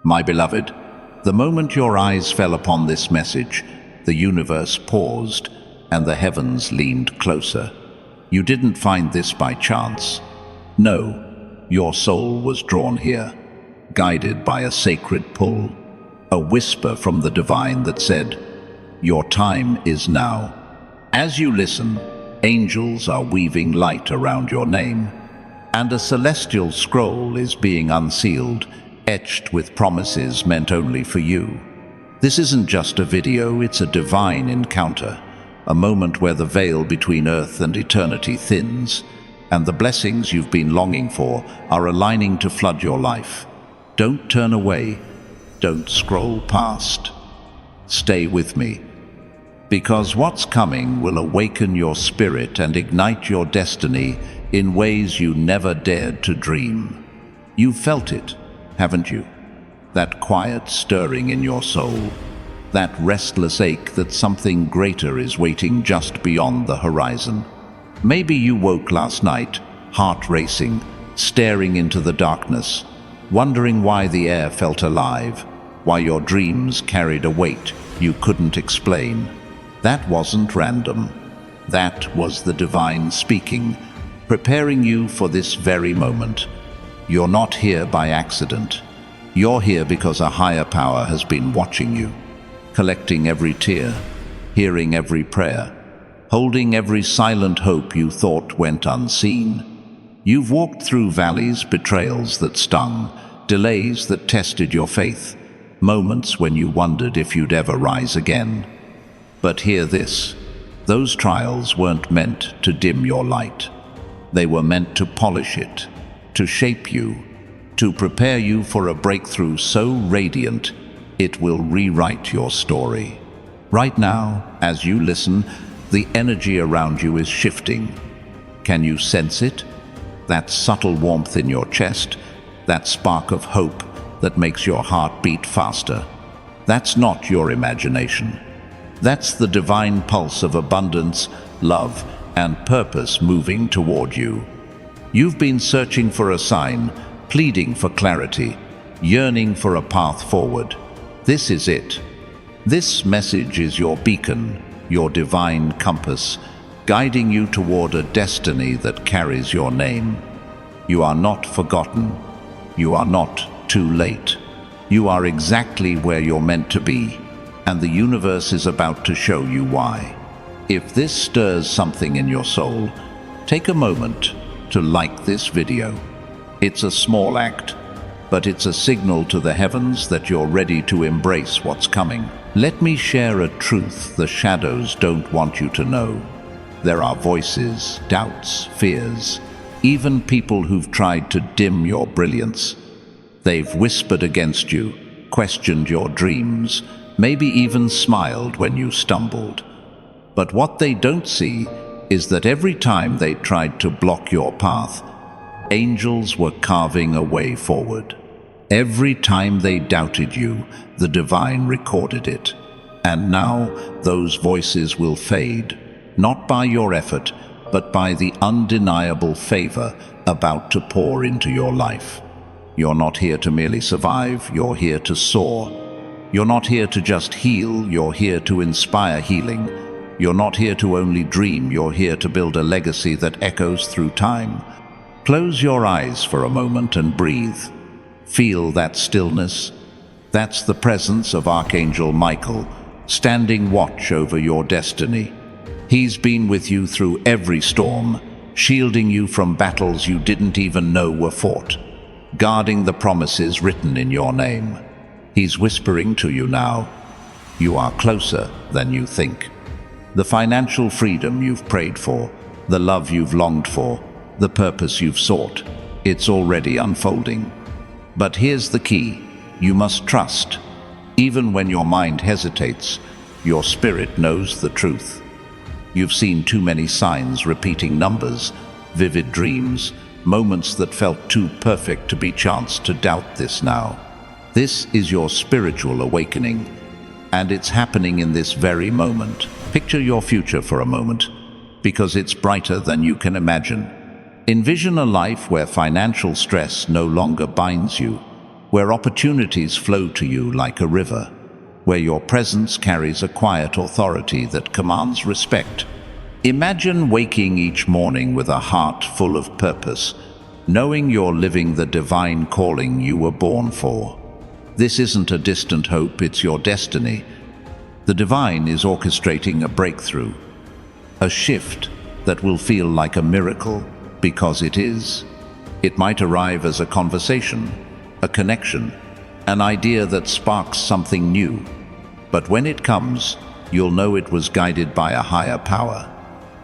My beloved, the moment your eyes fell upon this message, the universe paused and the heavens leaned closer. You didn't find this by chance. No, your soul was drawn here, guided by a sacred pull, a whisper from the divine that said, "Your time is now." As you listen, angels are weaving light around your name, and a celestial scroll is being unsealed, etched with promises meant only for you. This isn't just a video, it's a divine encounter, a moment where the veil between earth and eternity thins, and the blessings you've been longing for are aligning to flood your life. Don't turn away, don't scroll past. Stay with me, because what's coming will awaken your spirit and ignite your destiny in ways you never dared to dream. You've felt it, haven't you? That quiet stirring in your soul, that restless ache that something greater is waiting just beyond the horizon. Maybe you woke last night, heart racing, staring into the darkness, wondering why the air felt alive, why your dreams carried a weight you couldn't explain. That wasn't random. That was the divine speaking, preparing you for this very moment. You're not here by accident. You're here because a higher power has been watching you, collecting every tear, hearing every prayer, holding every silent hope you thought went unseen. You've walked through valleys, betrayals that stung, delays that tested your faith, moments when you wondered if you'd ever rise again. But hear this, those trials weren't meant to dim your light. They were meant to polish it, to shape you, to prepare you for a breakthrough so radiant it will rewrite your story. Right now, as you listen, the energy around you is shifting. Can you sense it? That subtle warmth in your chest, that spark of hope that makes your heart beat faster. That's not your imagination. That's the divine pulse of abundance, love, and purpose moving toward you. You've been searching for a sign, pleading for clarity, yearning for a path forward. This is it. This message is your beacon, your divine compass, guiding you toward a destiny that carries your name. You are not forgotten. You are not too late. You are exactly where you're meant to be, and the universe is about to show you why. If this stirs something in your soul, take a moment to like this video. It's a small act, but it's a signal to the heavens that you're ready to embrace what's coming. Let me share a truth the shadows don't want you to know. There are voices, doubts, fears, even people who've tried to dim your brilliance. They've whispered against you, questioned your dreams, maybe even smiled when you stumbled. But what they don't see is that every time they tried to block your path, angels were carving a way forward. Every time they doubted you, the divine recorded it. And now those voices will fade, not by your effort, but by the undeniable favor about to pour into your life. You're not here to merely survive, you're here to soar. You're not here to just heal, you're here to inspire healing. You're not here to only dream, you're here to build a legacy that echoes through time. Close your eyes for a moment and breathe. Feel that stillness. That's the presence of Archangel Michael, standing watch over your destiny. He's been with you through every storm, shielding you from battles you didn't even know were fought, guarding the promises written in your name. He's whispering to you now, you are closer than you think. The financial freedom you've prayed for, the love you've longed for, the purpose you've sought, it's already unfolding. But here's the key, you must trust. Even when your mind hesitates, your spirit knows the truth. You've seen too many signs, repeating numbers, vivid dreams, moments that felt too perfect to be chance to doubt this now. This is your spiritual awakening, and it's happening in this very moment. Picture your future for a moment, because it's brighter than you can imagine. Envision a life where financial stress no longer binds you, where opportunities flow to you like a river, where your presence carries a quiet authority that commands respect. Imagine waking each morning with a heart full of purpose, knowing you're living the divine calling you were born for. This isn't a distant hope, it's your destiny. The divine is orchestrating a breakthrough, a shift that will feel like a miracle because it is. It might arrive as a conversation, a connection, an idea that sparks something new. But when it comes, you'll know it was guided by a higher power.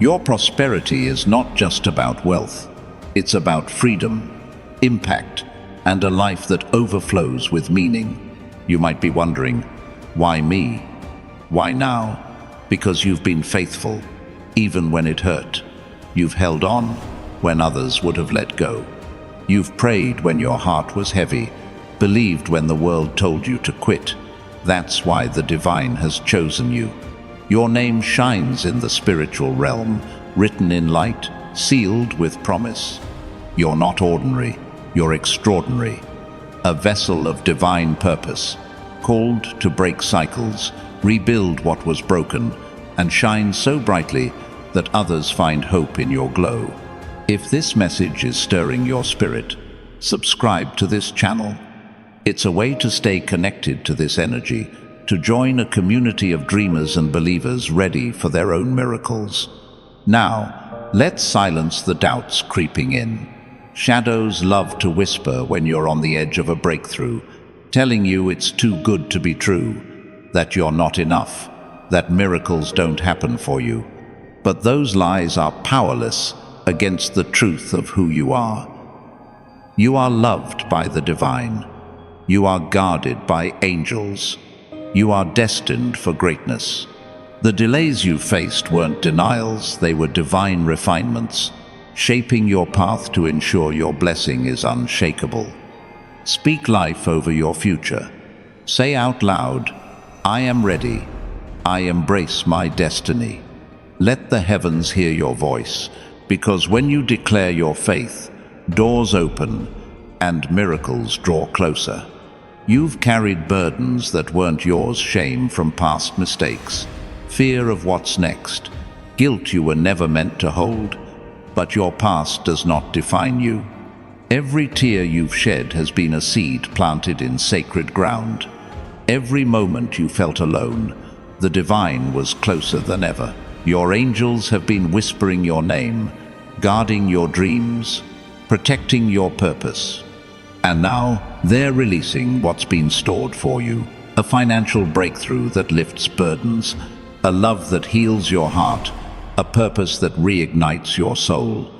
Your prosperity is not just about wealth. It's about freedom, impact, and a life that overflows with meaning. You might be wondering, why me? Why now? Because you've been faithful, even when it hurt. You've held on when others would have let go. You've prayed when your heart was heavy, believed when the world told you to quit. That's why the divine has chosen you. Your name shines in the spiritual realm, written in light, sealed with promise. You're not ordinary, you're extraordinary. A vessel of divine purpose, called to break cycles, rebuild what was broken, and shine so brightly that others find hope in your glow. If this message is stirring your spirit, subscribe to this channel. It's a way to stay connected to this energy, to join a community of dreamers and believers ready for their own miracles. Now, let's silence the doubts creeping in. Shadows love to whisper when you're on the edge of a breakthrough, telling you it's too good to be true, that you're not enough, that miracles don't happen for you. But those lies are powerless against the truth of who you are. You are loved by the divine. You are guarded by angels. You are destined for greatness. The delays you faced weren't denials, they were divine refinements, shaping your path to ensure your blessing is unshakable. Speak life over your future. Say out loud, I am ready. I embrace my destiny. Let the heavens hear your voice, because when you declare your faith, doors open and miracles draw closer. You've carried burdens that weren't yours, shame from past mistakes, fear of what's next, guilt you were never meant to hold, but your past does not define you. Every tear you've shed has been a seed planted in sacred ground. Every moment you felt alone, the divine was closer than ever. Your angels have been whispering your name, guarding your dreams, protecting your purpose. And now, they're releasing what's been stored for you. A financial breakthrough that lifts burdens, a love that heals your heart, a purpose that reignites your soul.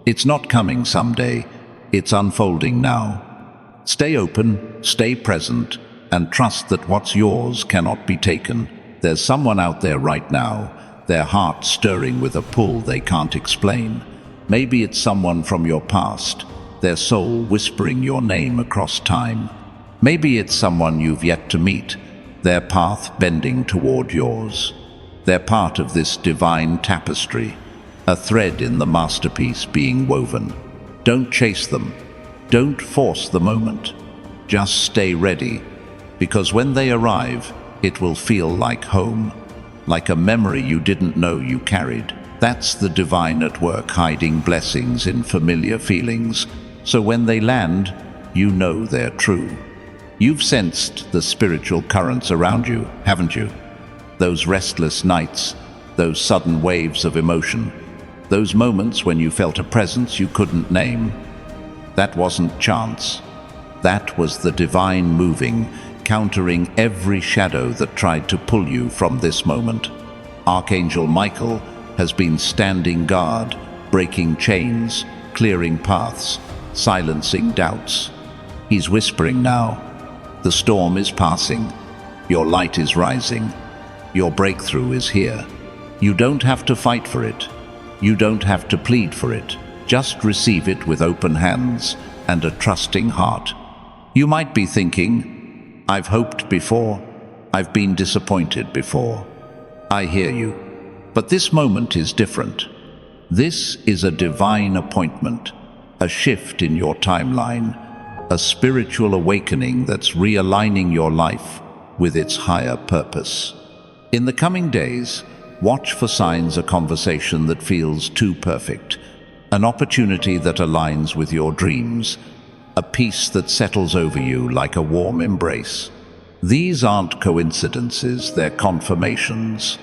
It's not coming someday, it's unfolding now. Stay open, stay present, and trust that what's yours cannot be taken. There's someone out there right now, their heart stirring with a pull they can't explain. Maybe it's someone from your past, their soul whispering your name across time. Maybe it's someone you've yet to meet, their path bending toward yours. They're part of this divine tapestry, a thread in the masterpiece being woven. Don't chase them. Don't force the moment. Just stay ready, because when they arrive, it will feel like home, like a memory you didn't know you carried. That's the divine at work, hiding blessings in familiar feelings. So when they land, you know they're true. You've sensed the spiritual currents around you, haven't you? Those restless nights, those sudden waves of emotion, those moments when you felt a presence you couldn't name. That wasn't chance. That was the divine moving, countering every shadow that tried to pull you from this moment. Archangel Michael has been standing guard, breaking chains, clearing paths, silencing doubts. He's whispering now. The storm is passing. Your light is rising. Your breakthrough is here. You don't have to fight for it. You don't have to plead for it. Just receive it with open hands and a trusting heart. You might be thinking, I've hoped before. I've been disappointed before. I hear you. But this moment is different. This is a divine appointment, a shift in your timeline, a spiritual awakening that's realigning your life with its higher purpose. In the coming days, watch for signs, a conversation that feels too perfect, an opportunity that aligns with your dreams, a peace that settles over you like a warm embrace. These aren't coincidences, they're confirmations.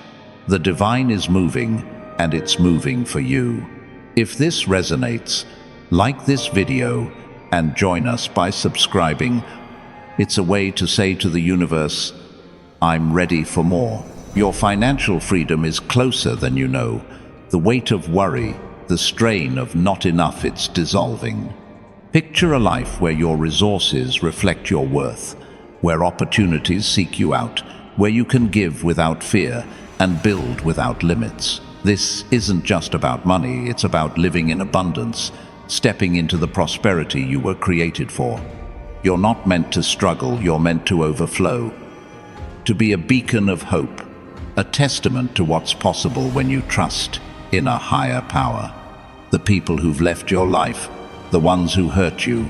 The divine is moving, and it's moving for you. If this resonates, like this video and join us by subscribing. It's a way to say to the universe, I'm ready for more. Your financial freedom is closer than you know. The weight of worry, the strain of not enough, it's dissolving. Picture a life where your resources reflect your worth, where opportunities seek you out, where you can give without fear and build without limits. This isn't just about money, it's about living in abundance, stepping into the prosperity you were created for. You're not meant to struggle, you're meant to overflow, to be a beacon of hope, a testament to what's possible when you trust in a higher power. The people who've left your life, the ones who hurt you,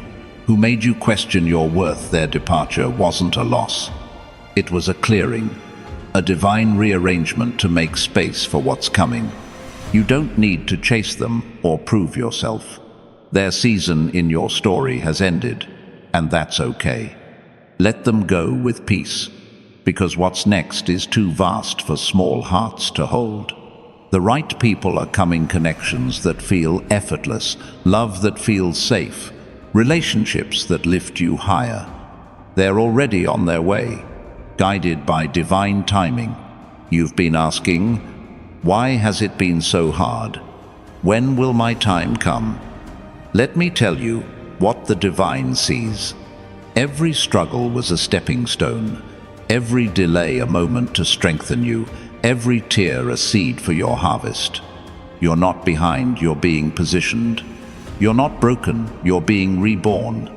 who made you question your worth, their departure wasn't a loss. It was a clearing, a divine rearrangement to make space for what's coming. You don't need to chase them or prove yourself. Their season in your story has ended, and that's okay. Let them go with peace, because what's next is too vast for small hearts to hold. The right people are coming, connections that feel effortless, love that feels safe, relationships that lift you higher. They're already on their way, guided by divine timing. You've been asking, why has it been so hard? When will my time come? Let me tell you what the divine sees. Every struggle was a stepping stone, every delay a moment to strengthen you, every tear a seed for your harvest. You're not behind, you're being positioned. You're not broken, you're being reborn.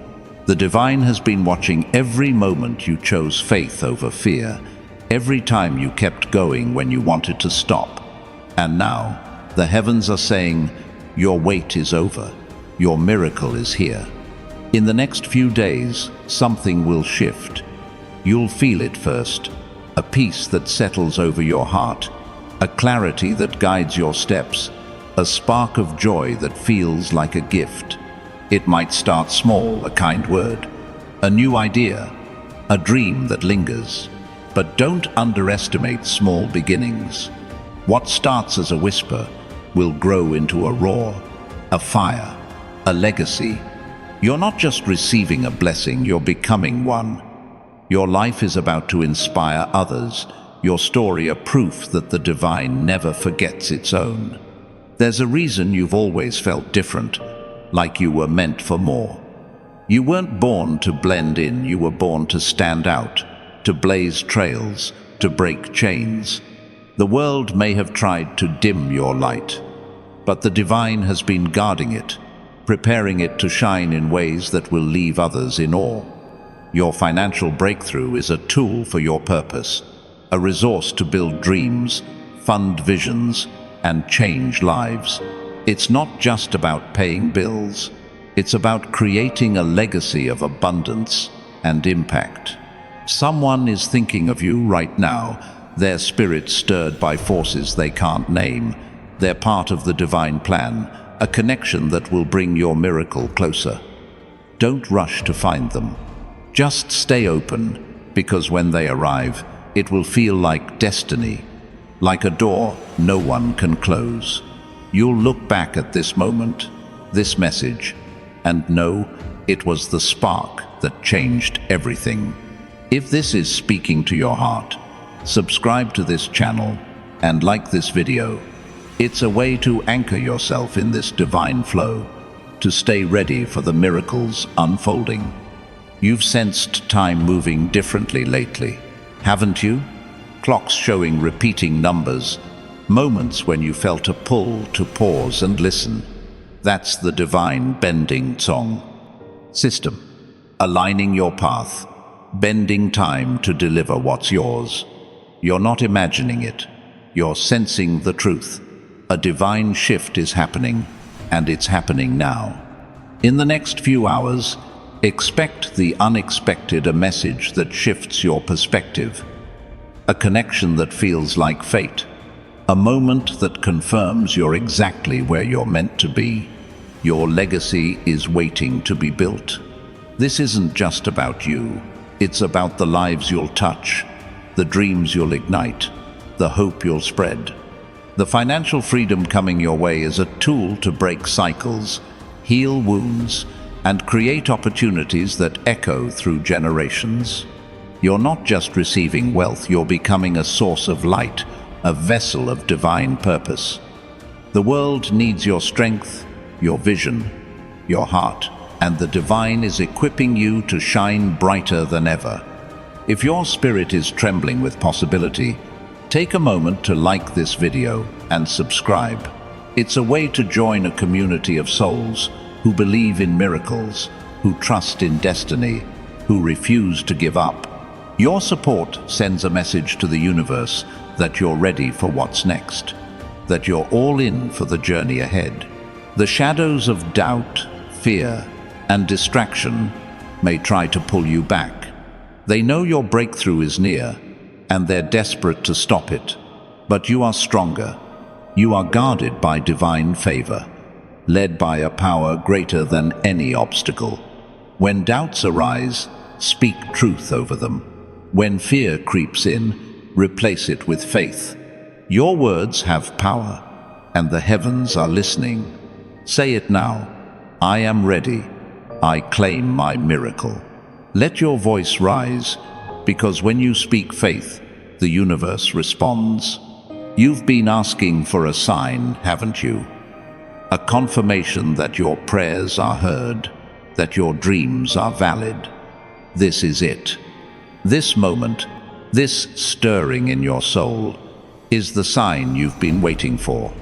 The divine has been watching every moment you chose faith over fear, every time you kept going when you wanted to stop. And now, the heavens are saying, your wait is over, your miracle is here. In the next few days, something will shift. You'll feel it first, a peace that settles over your heart, a clarity that guides your steps, a spark of joy that feels like a gift. It might start small, a kind word, a new idea, a dream that lingers. But don't underestimate small beginnings. What starts as a whisper will grow into a roar, a fire, a legacy. You're not just receiving a blessing, you're becoming one. Your life is about to inspire others, your story a proof that the divine never forgets its own. There's a reason you've always felt different, like you were meant for more. You weren't born to blend in, you were born to stand out, to blaze trails, to break chains. The world may have tried to dim your light, but the divine has been guarding it, preparing it to shine in ways that will leave others in awe. Your financial breakthrough is a tool for your purpose, a resource to build dreams, fund visions, and change lives. It's not just about paying bills. It's about creating a legacy of abundance and impact. Someone is thinking of you right now, their spirit stirred by forces they can't name. They're part of the divine plan, a connection that will bring your miracle closer. Don't rush to find them. Just stay open, because when they arrive, it will feel like destiny, like a door no one can close. You'll look back at this moment, this message, and know it was the spark that changed everything. If this is speaking to your heart, subscribe to this channel and like this video. It's a way to anchor yourself in this divine flow, to stay ready for the miracles unfolding. You've sensed time moving differently lately, haven't you? Clocks showing repeating numbers, moments when you felt a pull to pause and listen. That's the divine bending song. System, aligning your path, bending time to deliver what's yours. You're not imagining it, you're sensing the truth. A divine shift is happening, and it's happening now. In the next few hours, Expect the unexpected, a message that shifts your perspective, a connection that feels like fate, a moment that confirms you're exactly where you're meant to be. Your legacy is waiting to be built. This isn't just about you. It's about the lives you'll touch, the dreams you'll ignite, the hope you'll spread. The financial freedom coming your way is a tool to break cycles, heal wounds, and create opportunities that echo through generations. You're not just receiving wealth, you're becoming a source of light, a vessel of divine purpose. The world needs your strength, your vision, your heart, and the divine is equipping you to shine brighter than ever. If your spirit is trembling with possibility, take a moment to like this video and subscribe. It's a way to join a community of souls who believe in miracles, who trust in destiny, who refuse to give up. Your support sends a message to the universe that you're ready for what's next, that you're all in for the journey ahead. The shadows of doubt, fear, and distraction may try to pull you back. They know your breakthrough is near, and they're desperate to stop it. But you are stronger. You are guarded by divine favor, led by a power greater than any obstacle. When doubts arise, speak truth over them. When fear creeps in, replace it with faith. Your words have power, and the heavens are listening. Say it now. I am ready. I claim my miracle. Let your voice rise, because when you speak faith, the universe responds. You've been asking for a sign, haven't you? A confirmation that your prayers are heard, that your dreams are valid. This is it. This moment, this stirring in your soul, is the sign you've been waiting for.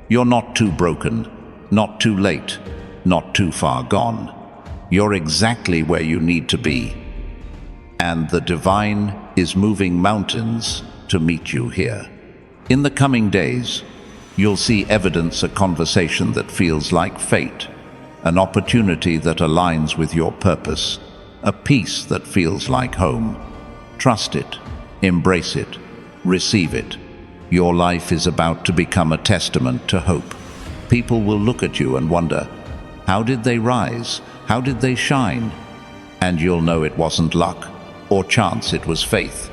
You're not too broken, not too late, not too far gone. You're exactly where you need to be. And the divine is moving mountains to meet you here. In the coming days, you'll see evidence, a conversation that feels like fate, an opportunity that aligns with your purpose, a peace that feels like home. Trust it, embrace it, receive it. Your life is about to become a testament to hope. People will look at you and wonder, how did they rise? How did they shine? And you'll know it wasn't luck or chance, it was faith.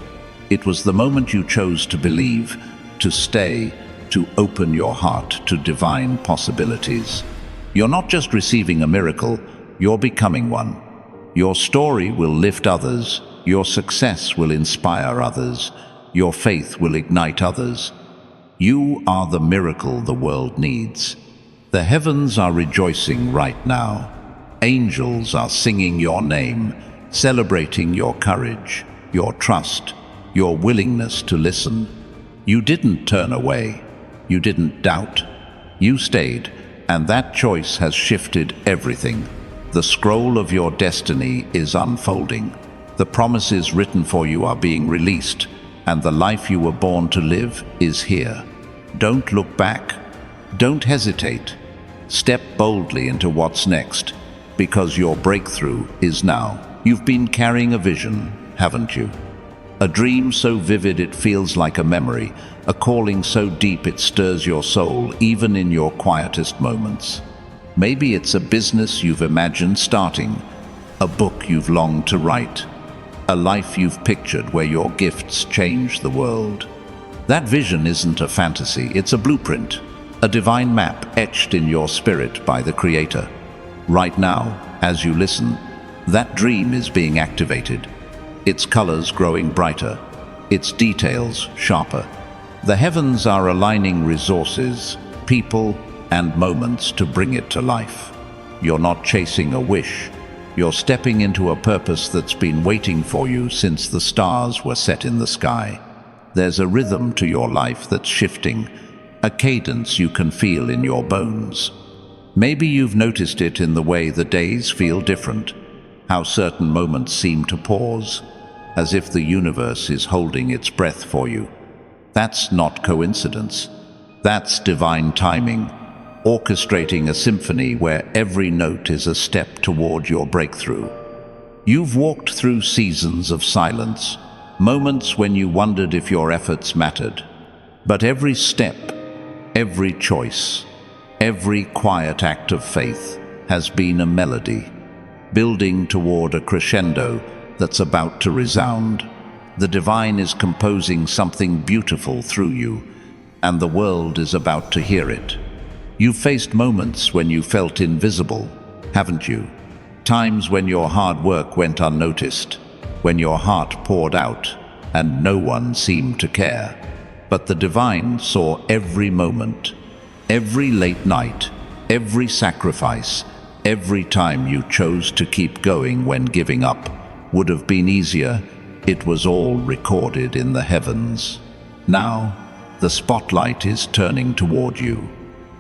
It was the moment you chose to believe, to stay, to open your heart to divine possibilities. You're not just receiving a miracle, you're becoming one. Your story will lift others, your success will inspire others, your faith will ignite others. You are the miracle the world needs. The heavens are rejoicing right now. Angels are singing your name, celebrating your courage, your trust, your willingness to listen. You didn't turn away. You didn't doubt. You stayed, and that choice has shifted everything. The scroll of your destiny is unfolding. The promises written for you are being released, and the life you were born to live is here. Don't look back. Don't hesitate. Step boldly into what's next, because your breakthrough is now. You've been carrying a vision, haven't you? A dream so vivid it feels like a memory, a calling so deep it stirs your soul, even in your quietest moments. Maybe it's a business you've imagined starting, a book you've longed to write, a life you've pictured where your gifts change the world. That vision isn't a fantasy, it's a blueprint, a divine map etched in your spirit by the Creator. Right now, as you listen, that dream is being activated, its colors growing brighter, its details sharper. The heavens are aligning resources, people, and moments to bring it to life. You're not chasing a wish. You're stepping into a purpose that's been waiting for you since the stars were set in the sky. There's a rhythm to your life that's shifting, a cadence you can feel in your bones. Maybe you've noticed it in the way the days feel different, how certain moments seem to pause, as if the universe is holding its breath for you. That's not coincidence. That's divine timing, orchestrating a symphony where every note is a step toward your breakthrough. You've walked through seasons of silence, moments when you wondered if your efforts mattered. But every step, every choice, every quiet act of faith has been a melody, building toward a crescendo that's about to resound. The divine is composing something beautiful through you, and the world is about to hear it. You've faced moments when you felt invisible, haven't you? Times when your hard work went unnoticed, when your heart poured out and no one seemed to care. But the divine saw every moment, every late night, every sacrifice, every time you chose to keep going when giving up would have been easier. It was all recorded in the heavens. Now, the spotlight is turning toward you.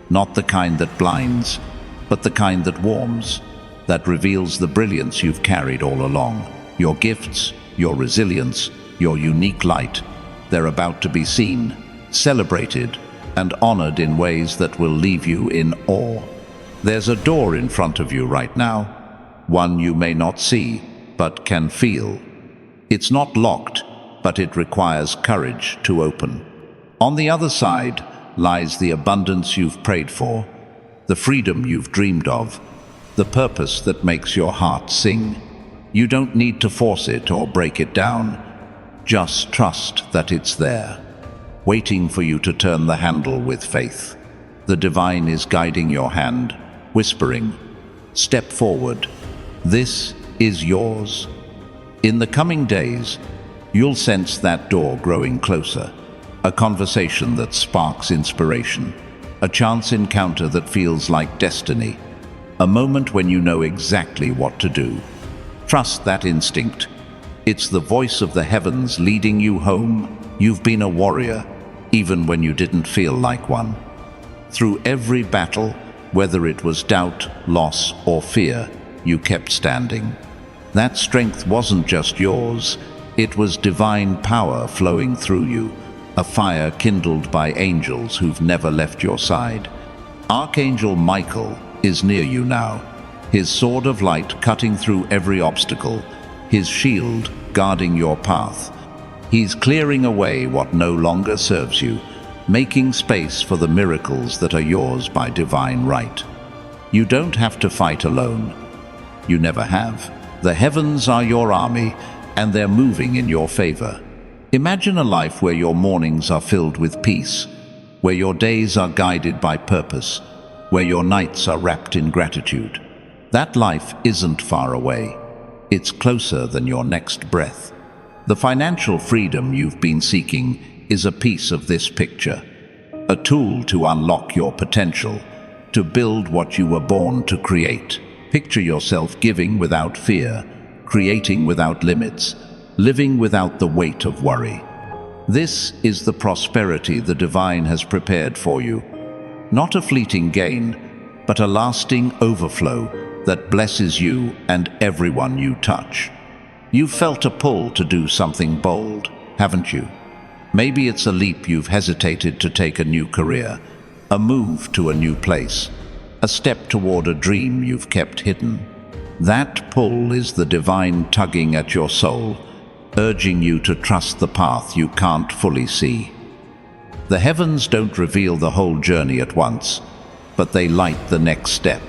Not the kind that blinds, but the kind that warms, that reveals the brilliance you've carried all along. Your gifts, your resilience, your unique light. They're about to be seen, celebrated, and honored in ways that will leave you in awe. There's a door in front of you right now, one you may not see, but can feel. It's not locked, but it requires courage to open. On the other side lies the abundance you've prayed for, the freedom you've dreamed of, the purpose that makes your heart sing. You don't need to force it or break it down. Just trust that it's there, waiting for you to turn the handle with faith. The divine is guiding your hand, whispering, "Step forward. This is yours." In the coming days, you'll sense that door growing closer, a conversation that sparks inspiration, a chance encounter that feels like destiny, a moment when you know exactly what to do. Trust that instinct. It's the voice of the heavens leading you home. You've been a warrior, even when you didn't feel like one. Through every battle, whether it was doubt, loss, or fear, you kept standing. That strength wasn't just yours, it was divine power flowing through you, a fire kindled by angels who've never left your side. Archangel Michael is near you now, his sword of light cutting through every obstacle, his shield guarding your path. He's clearing away what no longer serves you, making space for the miracles that are yours by divine right. You don't have to fight alone. You never have. The heavens are your army, and they're moving in your favor. Imagine a life where your mornings are filled with peace, where your days are guided by purpose, where your nights are wrapped in gratitude. That life isn't far away. It's closer than your next breath. The financial freedom you've been seeking is a piece of this picture, a tool to unlock your potential, to build what you were born to create. Picture yourself giving without fear, creating without limits, living without the weight of worry. This is the prosperity the divine has prepared for you. Not a fleeting gain, but a lasting overflow that blesses you and everyone you touch. You've felt a pull to do something bold, haven't you? Maybe it's a leap you've hesitated to take, a new career, a move to a new place, a step toward a dream you've kept hidden. That pull is the divine tugging at your soul, urging you to trust the path you can't fully see. The heavens don't reveal the whole journey at once, but they light the next step.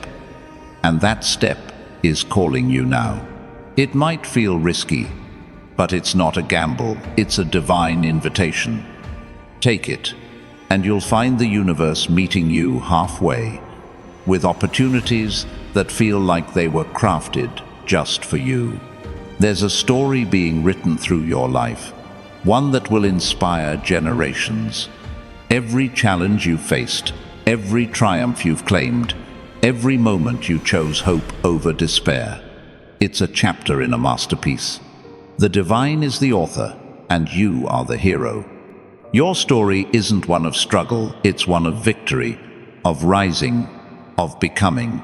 And that step is calling you now. It might feel risky, but it's not a gamble, it's a divine invitation. Take it, and you'll find the universe meeting you halfway, with opportunities that feel like they were crafted just for you. There's a story being written through your life, one that will inspire generations. Every challenge you faced, every triumph you've claimed, every moment you chose hope over despair. It's a chapter in a masterpiece. The divine is the author, and you are the hero. Your story isn't one of struggle, it's one of victory, of rising, of becoming.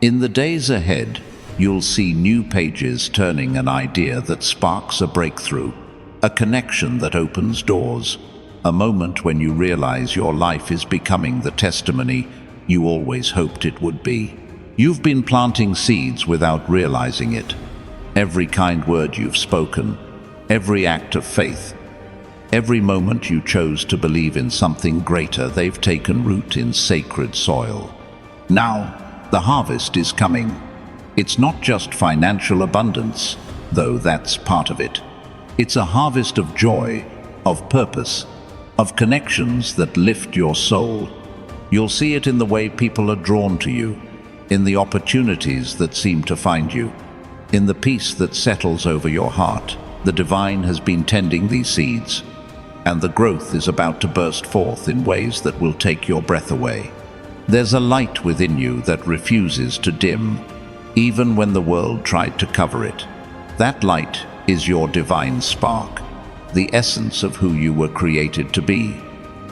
In the days ahead, you'll see new pages turning, an idea that sparks a breakthrough, a connection that opens doors, a moment when you realize your life is becoming the testimony you always hoped it would be. You've been planting seeds without realizing it, Every kind word you've spoken, every act of faith, every moment you chose to believe in something greater, they've taken root in sacred soil. Now, the harvest is coming. It's not just financial abundance, though that's part of it. It's a harvest of joy, of purpose, of connections that lift your soul. You'll see it in the way people are drawn to you, in the opportunities that seem to find you, in the peace that settles over your heart. The divine has been tending these seeds, and the growth is about to burst forth in ways that will take your breath away. There's a light within you that refuses to dim, even when the world tried to cover it. That light is your divine spark, the essence of who you were created to be.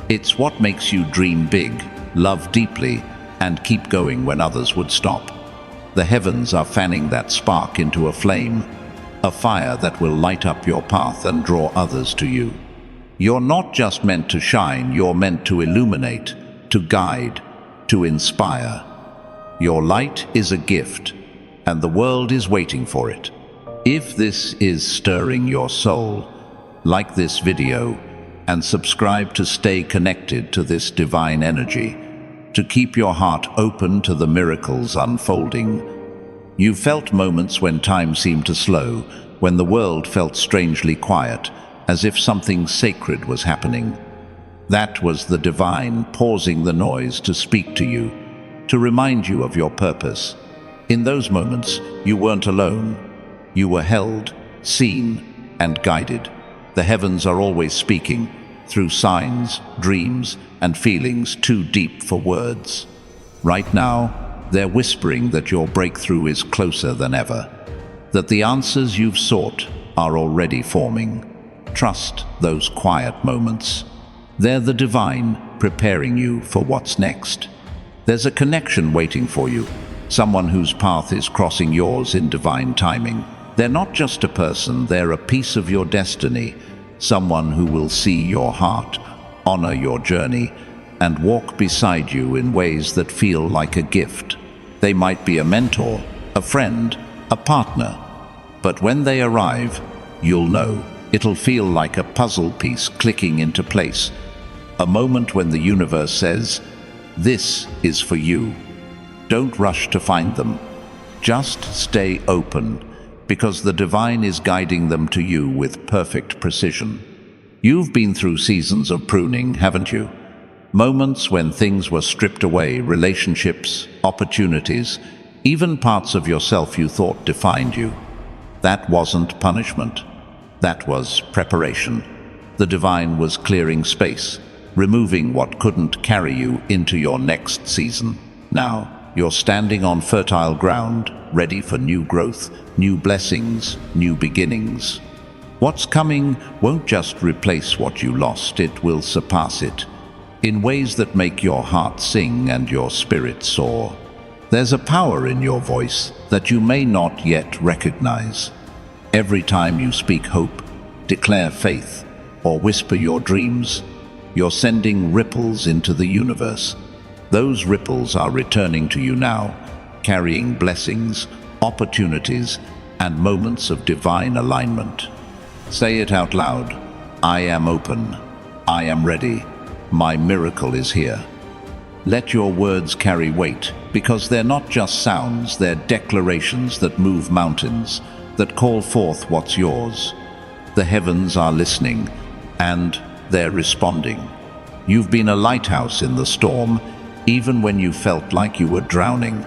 It's what makes you dream big, love deeply, and keep going when others would stop. The heavens are fanning that spark into a flame, a fire that will light up your path and draw others to you. You're not just meant to shine, you're meant to illuminate, to guide, to inspire. Your light is a gift, and the world is waiting for it. If this is stirring your soul, like this video and subscribe to stay connected to this divine energy, to keep your heart open to the miracles unfolding. You've felt moments when time seemed to slow, when the world felt strangely quiet, as if something sacred was happening. That was the divine pausing the noise to speak to you, to remind you of your purpose. In those moments, you weren't alone. You were held, seen, and guided. The heavens are always speaking, through signs, dreams, and feelings too deep for words. Right now, they're whispering that your breakthrough is closer than ever, that the answers you've sought are already forming. Trust those quiet moments. They're the divine preparing you for what's next. There's a connection waiting for you, someone whose path is crossing yours in divine timing. They're not just a person, they're a piece of your destiny, someone who will see your heart, honor your journey, and walk beside you in ways that feel like a gift. They might be a mentor, a friend, a partner, but when they arrive, you'll know. It'll feel like a puzzle piece clicking into place, a moment when the universe says, "This is for you." Don't rush to find them. Just stay open, because the divine is guiding them to you with perfect precision. You've been through seasons of pruning, haven't you? Moments when things were stripped away, relationships, opportunities, even parts of yourself you thought defined you. That wasn't punishment. That was preparation. The divine was clearing space, removing what couldn't carry you into your next season. Now, you're standing on fertile ground, ready for new growth, new blessings, new beginnings. What's coming won't just replace what you lost, it will surpass it, in ways that make your heart sing and your spirit soar. There's a power in your voice that you may not yet recognize. Every time you speak hope, declare faith, or whisper your dreams, you're sending ripples into the universe. Those ripples are returning to you now, carrying blessings, opportunities, and moments of divine alignment. Say it out loud. I am open. I am ready. My miracle is here. Let your words carry weight, because they're not just sounds, they're declarations that move mountains, that call forth what's yours. The heavens are listening, and they're responding. You've been a lighthouse in the storm, even when you felt like you were drowning.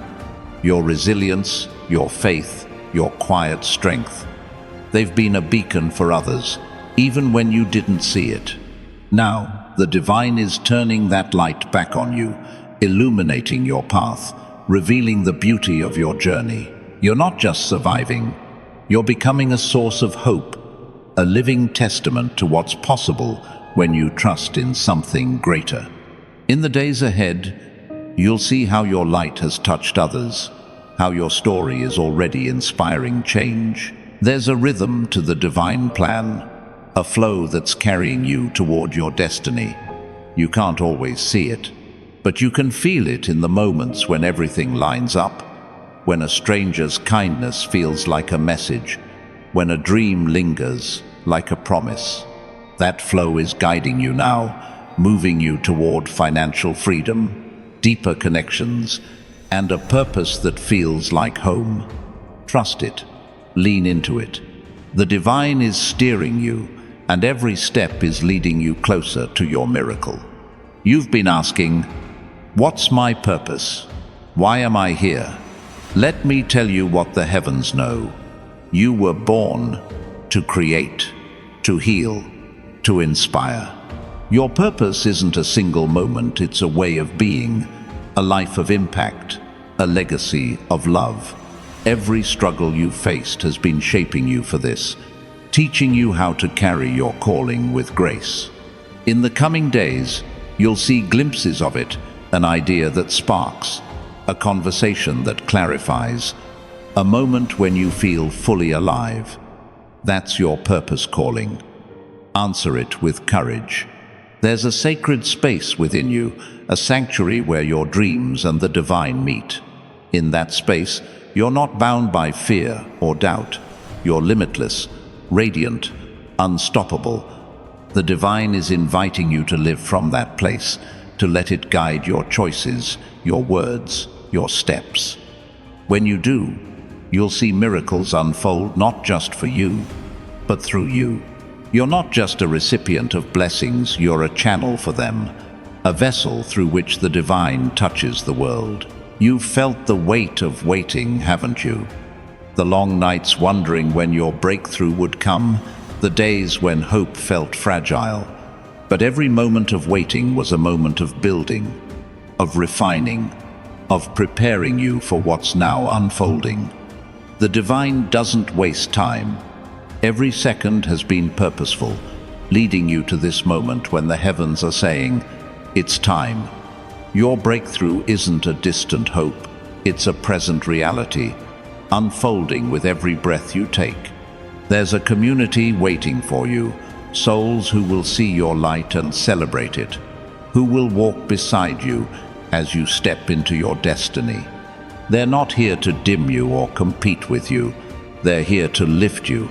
Your resilience, your faith, your quiet strength. They've been a beacon for others, even when you didn't see it. Now, the divine is turning that light back on you, illuminating your path, revealing the beauty of your journey. You're not just surviving, you're becoming a source of hope, a living testament to what's possible when you trust in something greater. In the days ahead, you'll see how your light has touched others, how your story is already inspiring change. There's a rhythm to the divine plan, a flow that's carrying you toward your destiny. You can't always see it, but you can feel it in the moments when everything lines up. when a stranger's kindness feels like a message, when a dream lingers like a promise. That flow is guiding you now, moving you toward financial freedom, deeper connections, and a purpose that feels like home. Trust it. Lean into it. The divine is steering you, and every step is leading you closer to your miracle. You've been asking, what's my purpose? Why am I here? Let me tell you what the heavens know. You were born to create, to heal, to inspire. Your purpose isn't a single moment, it's a way of being, a life of impact, a legacy of love. Every struggle you've faced has been shaping you for this, teaching you how to carry your calling with grace. In the coming days, you'll see glimpses of it, an idea that sparks, a conversation that clarifies, a moment when you feel fully alive. That's your purpose calling. Answer it with courage. There's a sacred space within you, a sanctuary where your dreams and the divine meet. In that space, you're not bound by fear or doubt. You're limitless, radiant, unstoppable. The divine is inviting you to live from that place, to let it guide your choices, your words, your steps. When you do, you'll see miracles unfold not just for you, but through you. You're not just a recipient of blessings, you're a channel for them, a vessel through which the divine touches the world. You've felt the weight of waiting, haven't you? The long nights wondering when your breakthrough would come, the days when hope felt fragile. But every moment of waiting was a moment of building, of refining, of preparing you for what's now unfolding. The divine doesn't waste time. Every second has been purposeful, leading you to this moment when the heavens are saying, it's time. Your breakthrough isn't a distant hope, it's a present reality, unfolding with every breath you take. There's a community waiting for you, souls who will see your light and celebrate it, who will walk beside you as you step into your destiny. They're not here to dim you or compete with you, they're here to lift you,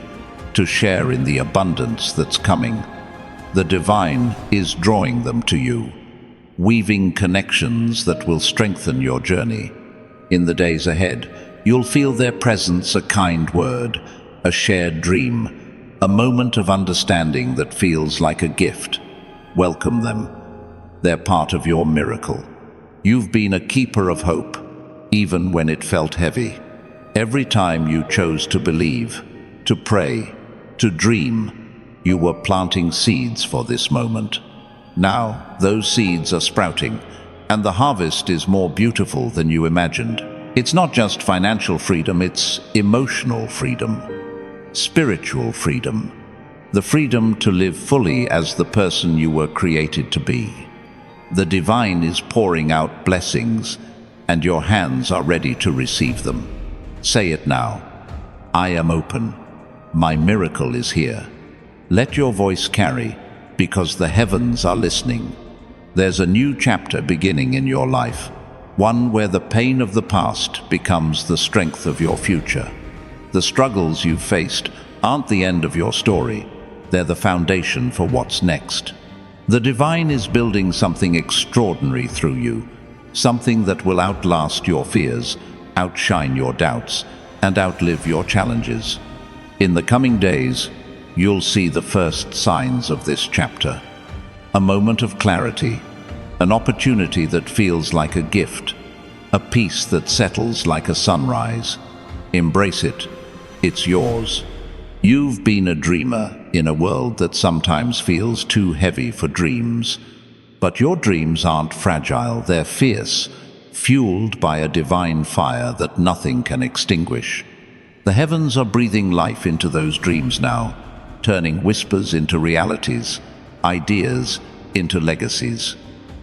to share in the abundance that's coming. The divine is drawing them to you, weaving connections that will strengthen your journey. In the days ahead, you'll feel their presence, a kind word, a shared dream, a moment of understanding that feels like a gift. Welcome them. They're part of your miracle. You've been a keeper of hope, even when it felt heavy. Every time you chose to believe, to pray, to dream, you were planting seeds for this moment. Now, those seeds are sprouting, and the harvest is more beautiful than you imagined. It's not just financial freedom, it's emotional freedom, spiritual freedom, the freedom to live fully as the person you were created to be. The divine is pouring out blessings, and your hands are ready to receive them. Say it now. I am open. My miracle is here. Let your voice carry, because the heavens are listening. There's a new chapter beginning in your life, one where the pain of the past becomes the strength of your future. The struggles you've faced aren't the end of your story. They're the foundation for what's next. The divine is building something extraordinary through you, something that will outlast your fears, outshine your doubts, and outlive your challenges. In the coming days, you'll see the first signs of this chapter. A moment of clarity, an opportunity that feels like a gift, a peace that settles like a sunrise. Embrace it. It's yours. You've been a dreamer in a world that sometimes feels too heavy for dreams. But your dreams aren't fragile, they're fierce, fueled by a divine fire that nothing can extinguish. The heavens are breathing life into those dreams now, turning whispers into realities, ideas into legacies.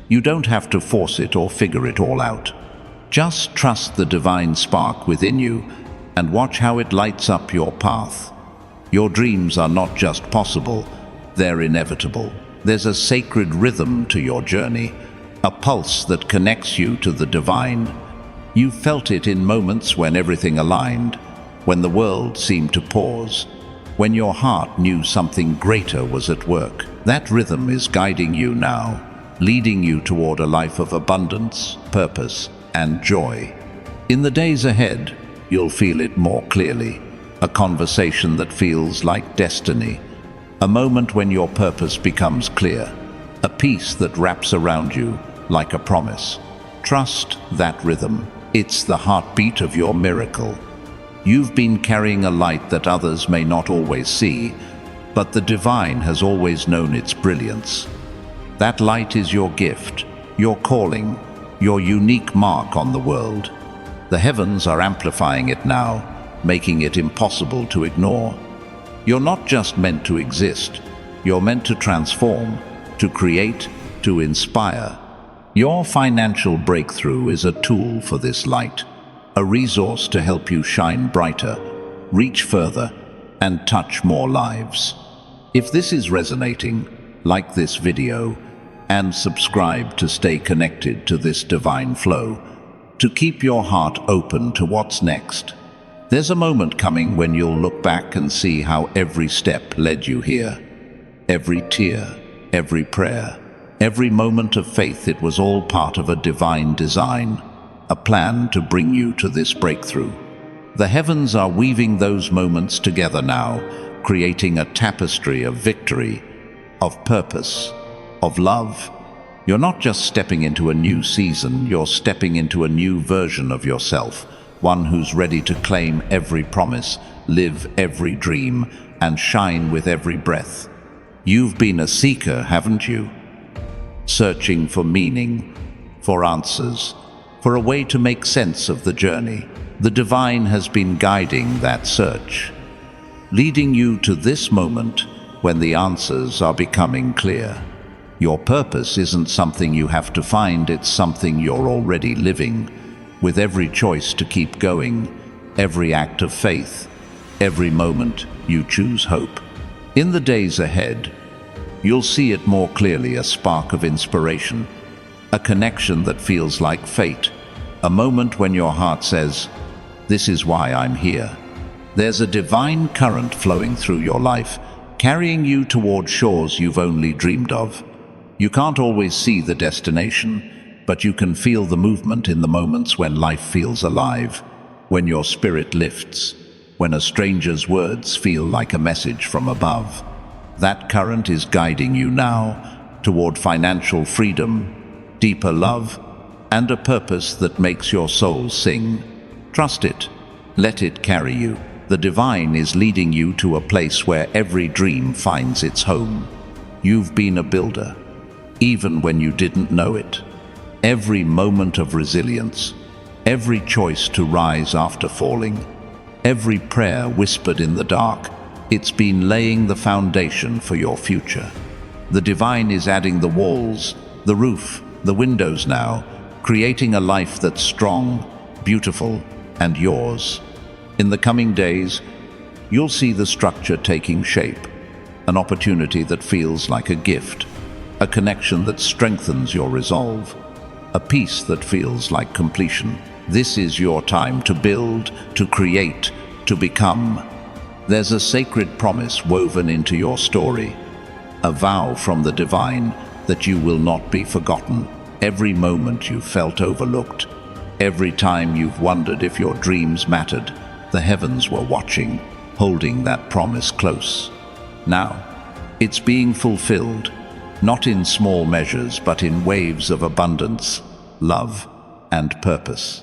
You don't have to force it or figure it all out. Just trust the divine spark within you and watch how it lights up your path. Your dreams are not just possible, they're inevitable. There's a sacred rhythm to your journey, a pulse that connects you to the divine, You felt it in moments when everything aligned, when the world seemed to pause, when your heart knew something greater was at work. That rhythm is guiding you now, leading you toward a life of abundance, purpose, and joy. In the days ahead, you'll feel it more clearly. A conversation that feels like destiny. A moment when your purpose becomes clear. A peace that wraps around you like a promise. Trust that rhythm. It's the heartbeat of your miracle. You've been carrying a light that others may not always see, but the divine has always known its brilliance. That light is your gift, your calling, your unique mark on the world. The heavens are amplifying it now, making it impossible to ignore. You're not just meant to exist, you're meant to transform, to create, to inspire. Your financial breakthrough is a tool for this light, a resource to help you shine brighter, reach further, and touch more lives. If this is resonating, like this video and subscribe to stay connected to this divine flow, to keep your heart open to what's next. There's a moment coming when you'll look back and see how every step led you here. Every tear, every prayer, every moment of faith, it was all part of a divine design, a plan to bring you to this breakthrough. The heavens are weaving those moments together now, creating a tapestry of victory, of purpose, of love. You're not just stepping into a new season, you're stepping into a new version of yourself, one who's ready to claim every promise, live every dream, and shine with every breath. You've been a seeker, haven't you? Searching for meaning, for answers, for a way to make sense of the journey. The divine has been guiding that search, leading you to this moment when the answers are becoming clear. Your purpose isn't something you have to find, it's something you're already living, with every choice to keep going, every act of faith, every moment you choose hope. In the days ahead, you'll see it more clearly, a spark of inspiration, a connection that feels like fate, a moment when your heart says, "This is why I'm here." There's a divine current flowing through your life, carrying you toward shores you've only dreamed of. You can't always see the destination, but you can feel the movement in the moments when life feels alive, when your spirit lifts, when a stranger's words feel like a message from above. That current is guiding you now toward financial freedom, deeper love, and a purpose that makes your soul sing. Trust it. Let it carry you. The divine is leading you to a place where every dream finds its home. You've been a builder, even when you didn't know it. Every moment of resilience, every choice to rise after falling, every prayer whispered in the dark, it's been laying the foundation for your future. The divine is adding the walls, the roof, the windows now, creating a life that's strong, beautiful, and yours. In the coming days, you'll see the structure taking shape, an opportunity that feels like a gift, a connection that strengthens your resolve, a peace that feels like completion. This is your time to build, to create, to become. There's a sacred promise woven into your story, a vow from the divine that you will not be forgotten. Every moment you felt overlooked, every time you've wondered if your dreams mattered, the heavens were watching, holding that promise close. Now, it's being fulfilled, not in small measures, but in waves of abundance, love, and purpose.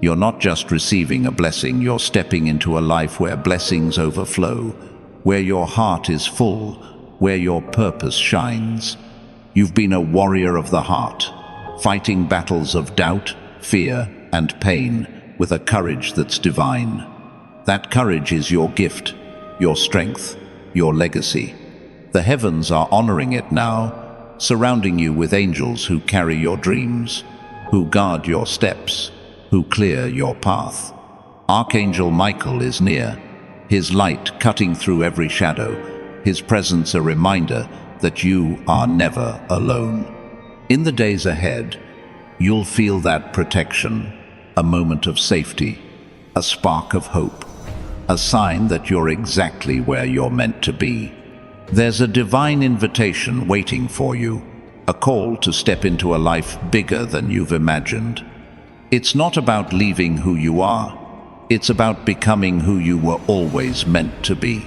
You're not just receiving a blessing, you're stepping into a life where blessings overflow, where your heart is full, where your purpose shines. You've been a warrior of the heart, fighting battles of doubt, fear, and pain with a courage that's divine. That courage is your gift, your strength, your legacy. The heavens are honoring it now, surrounding you with angels who carry your dreams, who guard your steps, who clear your path. Archangel Michael is near, his light cutting through every shadow, his presence a reminder that you are never alone. In the days ahead, you'll feel that protection, a moment of safety, a spark of hope, a sign that you're exactly where you're meant to be. There's a divine invitation waiting for you, a call to step into a life bigger than you've imagined. It's not about leaving who you are. It's about becoming who you were always meant to be.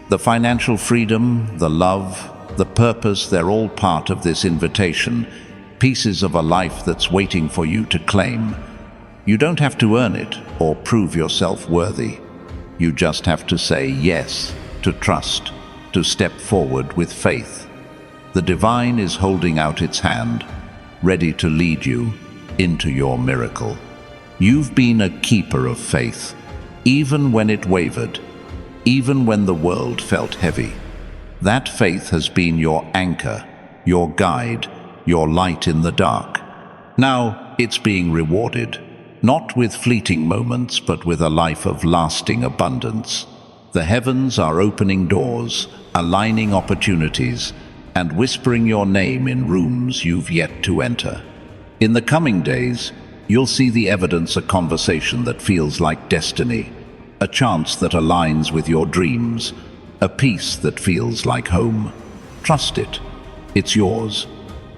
The financial freedom, the love, the purpose, they're all part of this invitation, pieces of a life that's waiting for you to claim. You don't have to earn it or prove yourself worthy. You just have to say yes, to trust, to step forward with faith. The divine is holding out its hand, ready to lead you into your miracle. You've been a keeper of faith, even when it wavered, even when the world felt heavy. That faith has been your anchor, your guide, your light in the dark. Now it's being rewarded, not with fleeting moments, but with a life of lasting abundance. The heavens are opening doors, aligning opportunities, and whispering your name in rooms you've yet to enter. In the coming days, you'll see the evidence, a conversation that feels like destiny, a chance that aligns with your dreams, a peace that feels like home. Trust it. It's yours.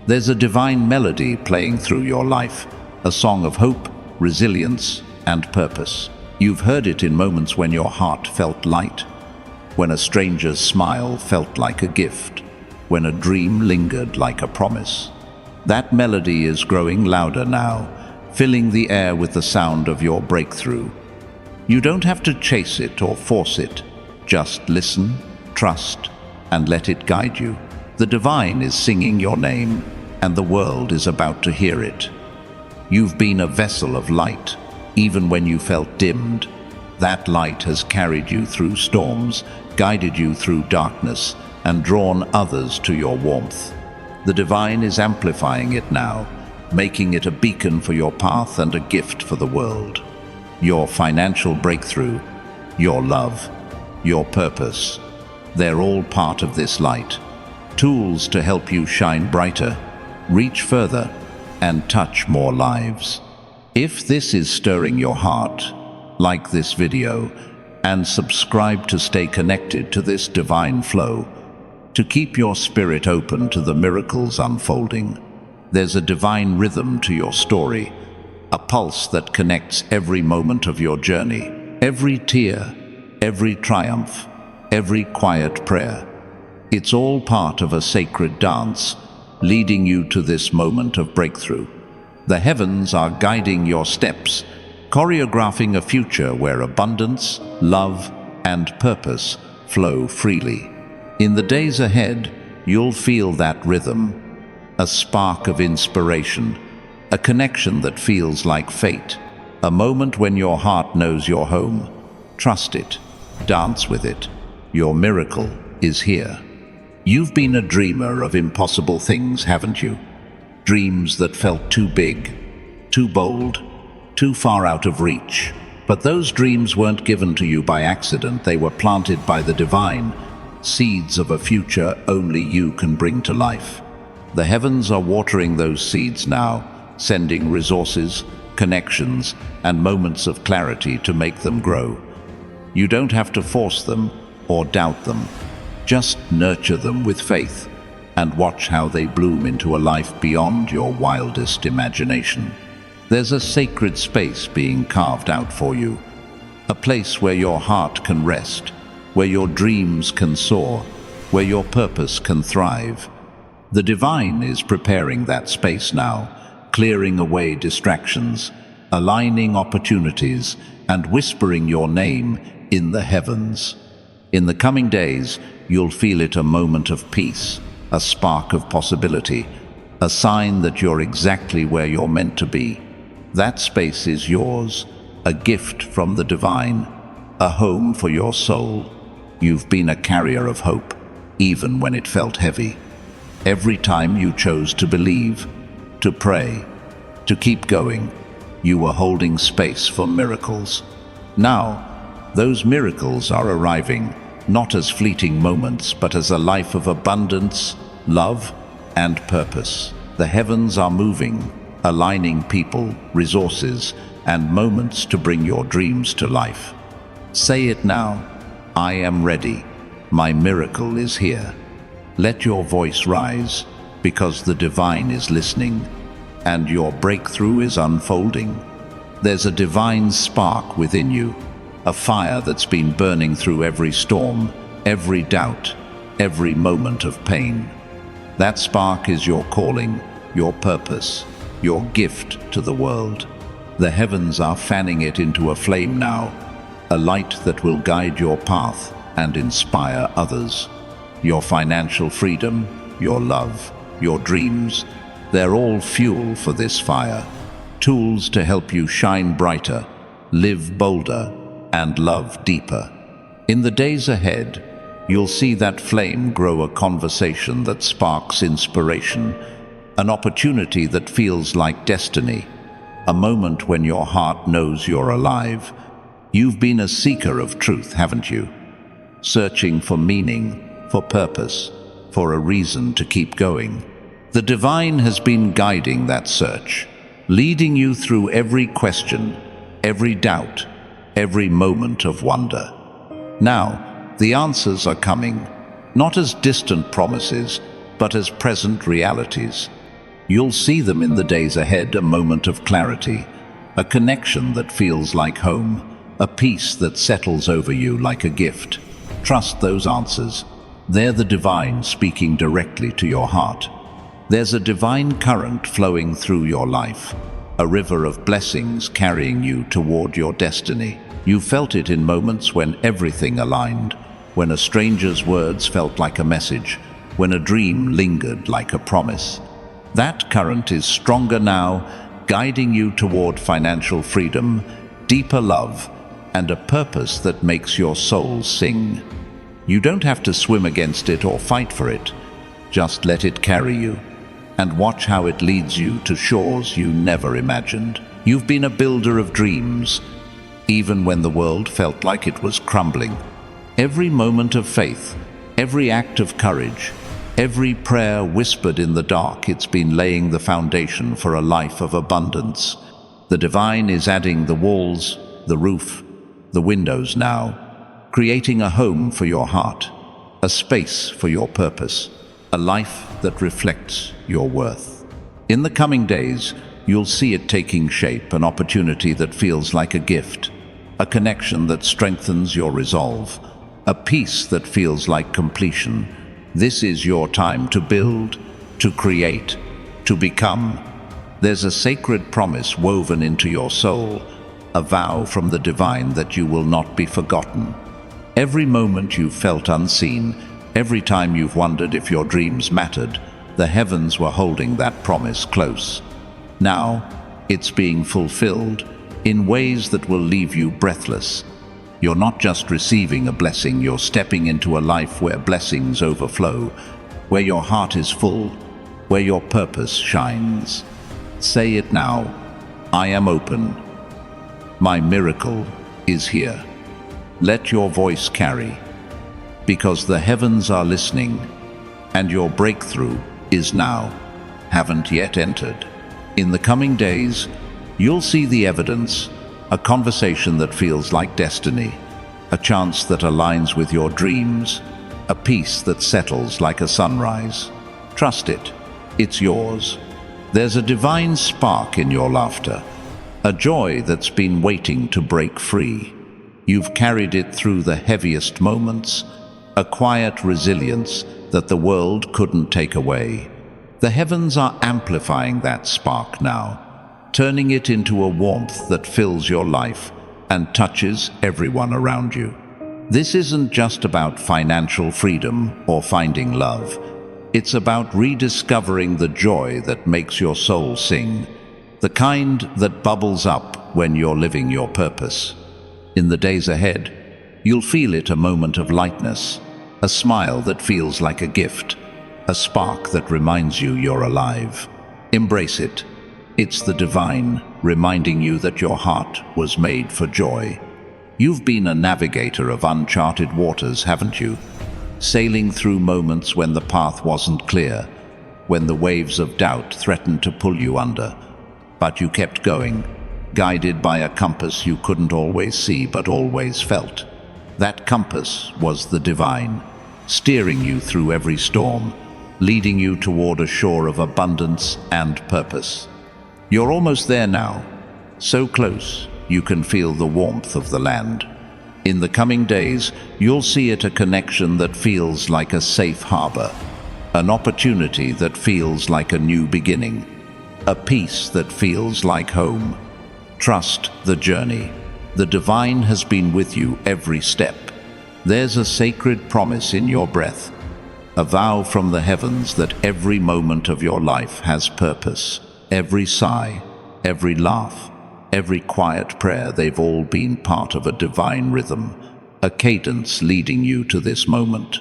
There's a divine melody playing through your life, a song of hope, resilience, and purpose. You've heard it in moments when your heart felt light, when a stranger's smile felt like a gift, when a dream lingered like a promise. That melody is growing louder now, filling the air with the sound of your breakthrough. You don't have to chase it or force it. Just listen, trust, and let it guide you. The divine is singing your name, and the world is about to hear it. You've been a vessel of light, even when you felt dimmed. That light has carried you through storms, guided you through darkness, and drawn others to your warmth. The divine is amplifying it now, making it a beacon for your path and a gift for the world. Your financial breakthrough, your love, your purpose, they're all part of this light. Tools to help you shine brighter, reach further, and touch more lives. If this is stirring your heart, like this video and subscribe to stay connected to this divine flow, to keep your spirit open to the miracles unfolding. There's a divine rhythm to your story, a pulse that connects every moment of your journey, every tear, every triumph, every quiet prayer. It's all part of a sacred dance, leading you to this moment of breakthrough. The heavens are guiding your steps, choreographing a future where abundance, love, and purpose flow freely. In the days ahead, you'll feel that rhythm, a spark of inspiration, a connection that feels like fate, a moment when your heart knows you're home. Trust it, dance with it. Your miracle is here. You've been a dreamer of impossible things, haven't you? Dreams that felt too big, too bold, too far out of reach. But those dreams weren't given to you by accident. They were planted by the divine, seeds of a future only you can bring to life. The heavens are watering those seeds now, sending resources, connections, and moments of clarity to make them grow. You don't have to force them or doubt them. Just nurture them with faith and watch how they bloom into a life beyond your wildest imagination. There's a sacred space being carved out for you, a place where your heart can rest, where your dreams can soar, where your purpose can thrive. The divine is preparing that space now, clearing away distractions, aligning opportunities, and whispering your name in the heavens. In the coming days, you'll feel it, a moment of peace, a spark of possibility, a sign that you're exactly where you're meant to be. That space is yours, a gift from the divine, a home for your soul. You've been a carrier of hope, even when it felt heavy. Every time you chose to believe, to pray, to keep going, you were holding space for miracles. Now, those miracles are arriving, not as fleeting moments, but as a life of abundance, love, and purpose. The heavens are moving, aligning people, resources, and moments to bring your dreams to life. Say it now. I am ready. My miracle is here. Let your voice rise, because the divine is listening, and your breakthrough is unfolding. There's a divine spark within you, a fire that's been burning through every storm, every doubt, every moment of pain. That spark is your calling, your purpose, your gift to the world. The heavens are fanning it into a flame now, a light that will guide your path and inspire others. Your financial freedom, your love, your dreams, they're all fuel for this fire, tools to help you shine brighter, live bolder, and love deeper. In the days ahead, you'll see that flame grow a conversation that sparks inspiration, an opportunity that feels like destiny, a moment when your heart knows you're alive. You've been a seeker of truth, haven't you? Searching for meaning, for purpose, for a reason to keep going. The divine has been guiding that search, leading you through every question, every doubt, every moment of wonder. Now, the answers are coming, not as distant promises, but as present realities. You'll see them in the days ahead, a moment of clarity, a connection that feels like home, a peace that settles over you like a gift. Trust those answers. They're the divine speaking directly to your heart. There's a divine current flowing through your life, a river of blessings carrying you toward your destiny. You felt it in moments when everything aligned, when a stranger's words felt like a message, when a dream lingered like a promise. That current is stronger now, guiding you toward financial freedom, deeper love, and a purpose that makes your soul sing. You don't have to swim against it or fight for it. Just let it carry you, and watch how it leads you to shores you never imagined. You've been a builder of dreams, even when the world felt like it was crumbling. Every moment of faith, every act of courage, every prayer whispered in the dark, it's been laying the foundation for a life of abundance. The divine is adding the walls, the roof, the windows now, creating a home for your heart, a space for your purpose, a life that reflects your worth. In the coming days, you'll see it taking shape, an opportunity that feels like a gift, a connection that strengthens your resolve, a peace that feels like completion. This is your time to build, to create, to become. There's a sacred promise woven into your soul, a vow from the divine that you will not be forgotten. Every moment you've felt unseen, every time you've wondered if your dreams mattered, the heavens were holding that promise close. Now, it's being fulfilled in ways that will leave you breathless. You're not just receiving a blessing, you're stepping into a life where blessings overflow, where your heart is full, where your purpose shines. Say it now. I am open. My miracle is here. Let your voice carry, because the heavens are listening, and your breakthrough is now, haven't yet entered. In the coming days, you'll see the evidence, a conversation that feels like destiny, a chance that aligns with your dreams, a peace that settles like a sunrise. Trust it. It's yours. There's a divine spark in your laughter, a joy that's been waiting to break free. You've carried it through the heaviest moments, a quiet resilience that the world couldn't take away. The heavens are amplifying that spark now, turning it into a warmth that fills your life and touches everyone around you. This isn't just about financial freedom or finding love. It's about rediscovering the joy that makes your soul sing, the kind that bubbles up when you're living your purpose. In the days ahead, you'll feel it, a moment of lightness, a smile that feels like a gift, a spark that reminds you you're alive. Embrace it. It's the divine, reminding you that your heart was made for joy. You've been a navigator of uncharted waters, haven't you? Sailing through moments when the path wasn't clear, when the waves of doubt threatened to pull you under. But you kept going, guided by a compass you couldn't always see but always felt. That compass was the divine, steering you through every storm, leading you toward a shore of abundance and purpose. You're almost there now, so close you can feel the warmth of the land. In the coming days, you'll see it a connection that feels like a safe harbor, an opportunity that feels like a new beginning, a peace that feels like home. Trust the journey. The divine has been with you every step. There's a sacred promise in your breath, a vow from the heavens that every moment of your life has purpose. Every sigh, every laugh, every quiet prayer, they've all been part of a divine rhythm, a cadence leading you to this moment.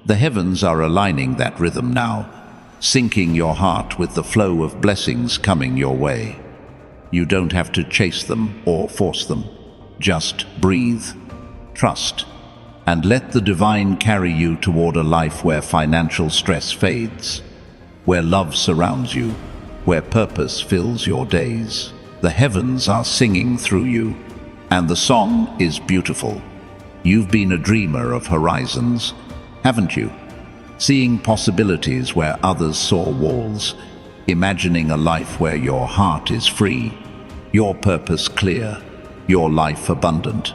The heavens are aligning that rhythm now, syncing your heart with the flow of blessings coming your way. You don't have to chase them or force them. Just breathe, trust, and let the divine carry you toward a life where financial stress fades, where love surrounds you, where purpose fills your days. The heavens are singing through you, and the song is beautiful. You've been a dreamer of horizons, haven't you? Seeing possibilities where others saw walls, imagining a life where your heart is free, your purpose clear, your life abundant.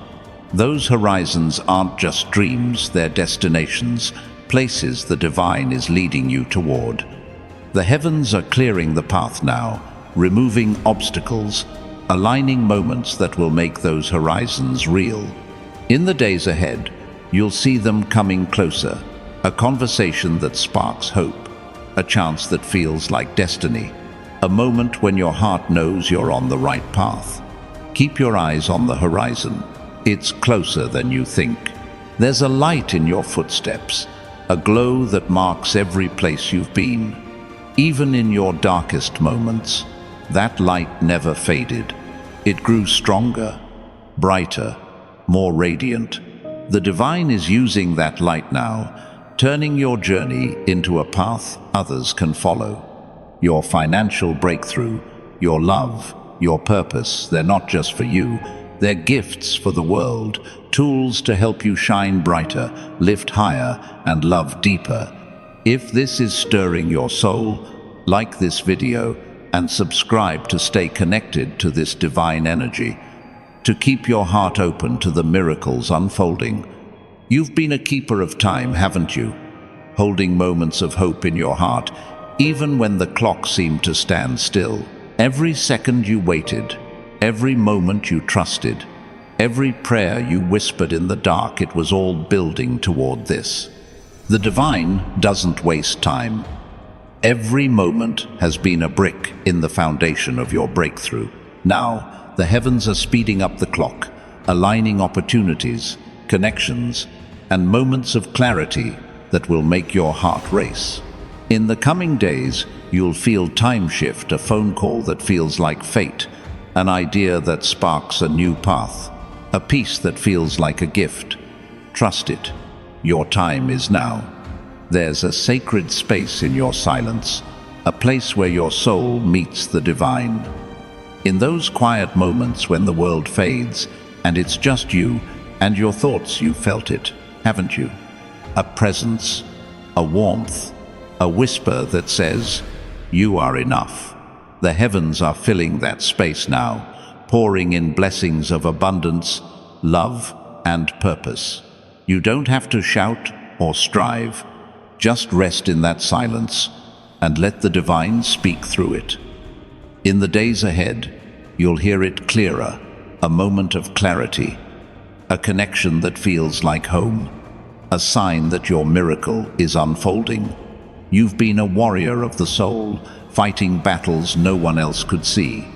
Those horizons aren't just dreams, they're destinations, places the divine is leading you toward. The heavens are clearing the path now, removing obstacles, aligning moments that will make those horizons real. In the days ahead, you'll see them coming closer, a conversation that sparks hope, a chance that feels like destiny, a moment when your heart knows you're on the right path. Keep your eyes on the horizon. It's closer than you think. There's a light in your footsteps, a glow that marks every place you've been. Even in your darkest moments, that light never faded. It grew stronger, brighter, more radiant. The divine is using that light now, turning your journey into a path others can follow. Your financial breakthrough, your love, your purpose, they're not just for you. They're gifts for the world, tools to help you shine brighter, lift higher, and love deeper. If this is stirring your soul, like this video and subscribe to stay connected to this divine energy, to keep your heart open to the miracles unfolding. You've been a keeper of time, haven't you? Holding moments of hope in your heart, even when the clock seemed to stand still. Every second you waited, every moment you trusted, every prayer you whispered in the dark, it was all building toward this. The divine doesn't waste time. Every moment has been a brick in the foundation of your breakthrough. Now, the heavens are speeding up the clock, aligning opportunities, connections, and moments of clarity that will make your heart race. In the coming days, you'll feel time shift, a phone call that feels like fate, an idea that sparks a new path, a peace that feels like a gift. Trust it. Your time is now. There's a sacred space in your silence, a place where your soul meets the divine. In those quiet moments when the world fades, and it's just you and your thoughts, you felt it, haven't you? A presence, a warmth, a whisper that says, you are enough. The heavens are filling that space now, pouring in blessings of abundance, love, and purpose. You don't have to shout or strive. Just rest in that silence and let the divine speak through it. In the days ahead, you'll hear it clearer, a moment of clarity, a connection that feels like home, a sign that your miracle is unfolding. You've been a warrior of the soul, fighting battles no one else could see.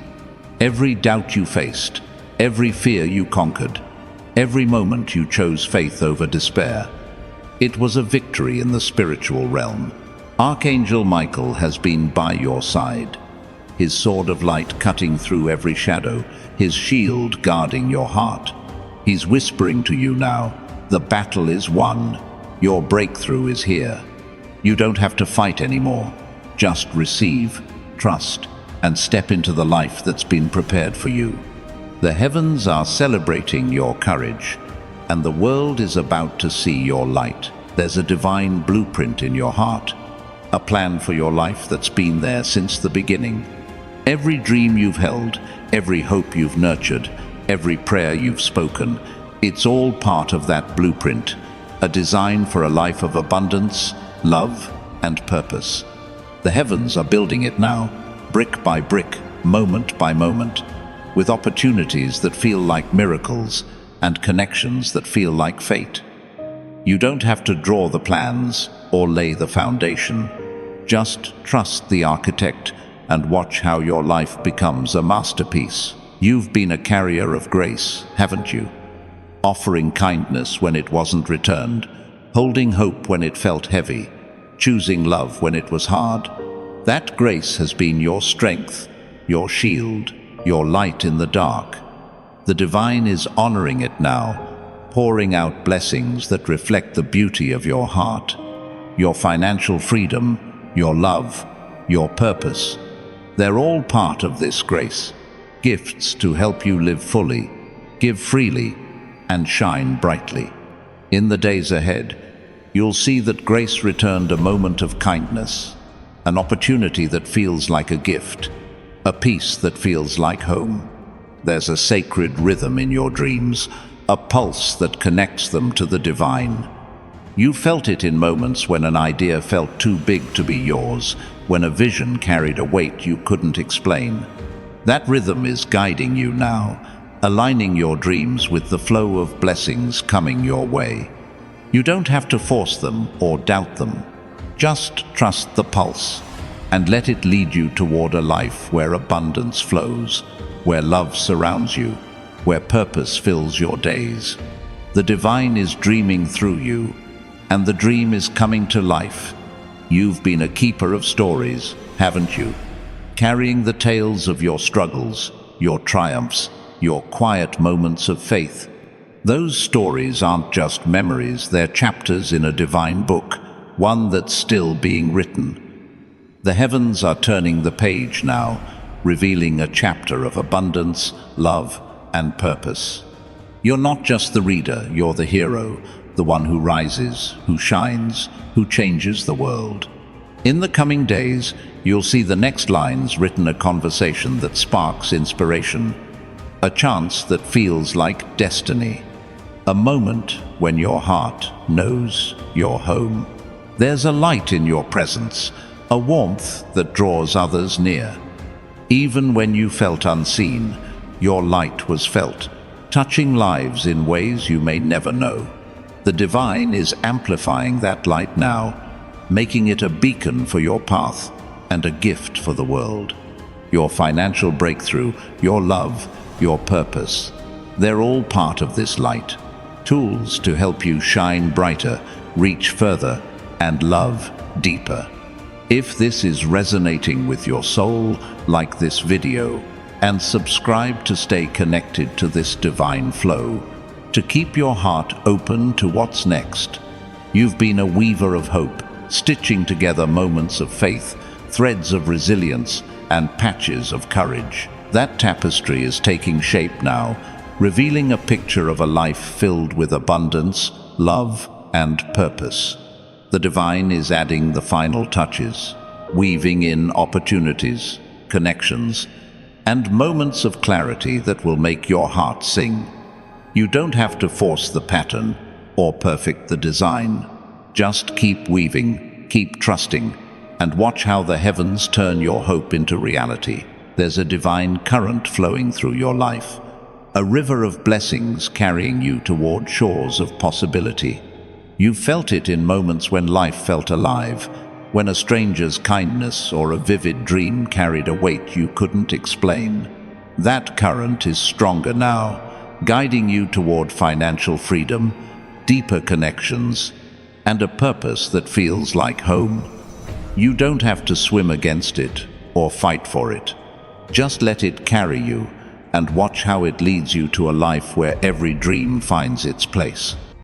Every doubt you faced, every fear you conquered, every moment you chose faith over despair, it was a victory in the spiritual realm. Archangel Michael has been by your side, his sword of light cutting through every shadow, his shield guarding your heart. He's whispering to you now, the battle is won, your breakthrough is here. You don't have to fight anymore. Just receive, trust, and step into the life that's been prepared for you. The heavens are celebrating your courage, and the world is about to see your light. There's a divine blueprint in your heart, a plan for your life that's been there since the beginning. Every dream you've held, every hope you've nurtured, every prayer you've spoken, it's all part of that blueprint, a design for a life of abundance, love, and purpose. The heavens are building it now, brick by brick, moment by moment, with opportunities that feel like miracles and connections that feel like fate. You don't have to draw the plans or lay the foundation. Just trust the architect and watch how your life becomes a masterpiece. You've been a carrier of grace, haven't you? Offering kindness when it wasn't returned, holding hope when it felt heavy, choosing love when it was hard. That grace has been your strength, your shield, your light in the dark. The divine is honoring it now, pouring out blessings that reflect the beauty of your heart, your financial freedom, your love, your purpose. They're all part of this grace, gifts to help you live fully, give freely, and shine brightly. In the days ahead, you'll see that grace returned a moment of kindness, an opportunity that feels like a gift, a peace that feels like home. There's a sacred rhythm in your dreams, a pulse that connects them to the divine. You felt it in moments when an idea felt too big to be yours, when a vision carried a weight you couldn't explain. That rhythm is guiding you now, aligning your dreams with the flow of blessings coming your way. You don't have to force them or doubt them. Just trust the pulse and let it lead you toward a life where abundance flows, where love surrounds you, where purpose fills your days. The divine is dreaming through you, and the dream is coming to life. You've been a keeper of stories, haven't you? Carrying the tales of your struggles, your triumphs, your quiet moments of faith. Those stories aren't just memories, they're chapters in a divine book, one that's still being written. The heavens are turning the page now, revealing a chapter of abundance, love, and purpose. You're not just the reader, you're the hero, the one who rises, who shines, who changes the world. In the coming days, you'll see the next lines written, a conversation that sparks inspiration, a chance that feels like destiny, a moment when your heart knows you're home. There's a light in your presence, a warmth that draws others near. Even when you felt unseen, your light was felt, touching lives in ways you may never know. The divine is amplifying that light now, making it a beacon for your path and a gift for the world. Your financial breakthrough, your love, your purpose, they're all part of this light. Tools to help you shine brighter, reach further, and love deeper. If this is resonating with your soul, like this video and subscribe to stay connected to this divine flow, to keep your heart open to what's next. You've been a weaver of hope, stitching together moments of faith, threads of resilience, and patches of courage. That tapestry is taking shape now, revealing a picture of a life filled with abundance, love, and purpose. The divine is adding the final touches, weaving in opportunities, connections, and moments of clarity that will make your heart sing. You don't have to force the pattern or perfect the design. Just keep weaving, keep trusting, and watch how the heavens turn your hope into reality. There's a divine current flowing through your life, a river of blessings carrying you toward shores of possibility. You've felt it in moments when life felt alive, when a stranger's kindness or a vivid dream carried a weight you couldn't explain. That current is stronger now, guiding you toward financial freedom, deeper connections, and a purpose that feels like home. You don't have to swim against it or fight for it. Just let it carry you and watch how it leads you to a life where every dream finds its place.